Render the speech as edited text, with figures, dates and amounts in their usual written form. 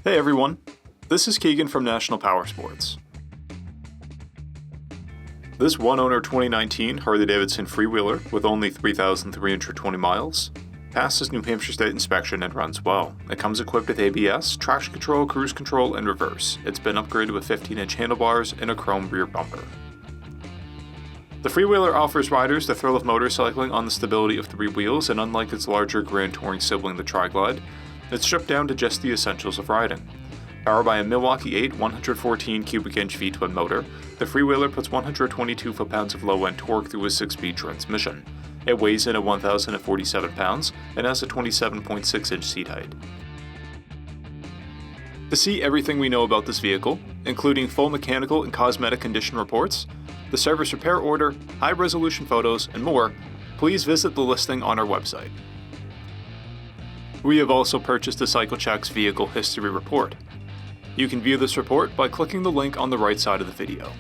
Hey everyone, this is Keegan from National Powersports. This one-owner 2019 Harley-Davidson Freewheeler with only 3,320 miles passes New Hampshire State inspection and runs well. It comes equipped with ABS, traction control, cruise control, and reverse. It's been upgraded with 15-inch handlebars and a chrome rear bumper. The Freewheeler offers riders the thrill of motorcycling on the stability of 3 wheels, and unlike its larger Grand Touring sibling, the Tri-Glide, it's stripped down to just the essentials of riding. Powered by a Milwaukee 8 114 cubic inch V-twin motor, the Freewheeler puts 122 foot-pounds of low-end torque through a 6-speed transmission. It weighs in at 1,047 pounds and has a 27.6-inch seat height. To see everything we know about this vehicle, including full mechanical and cosmetic condition reports, the service repair order, high-resolution photos, and more, please visit the listing on our website. We have also purchased the CycleCheck's Vehicle History Report. You can view this report by clicking the link on the right side of the video.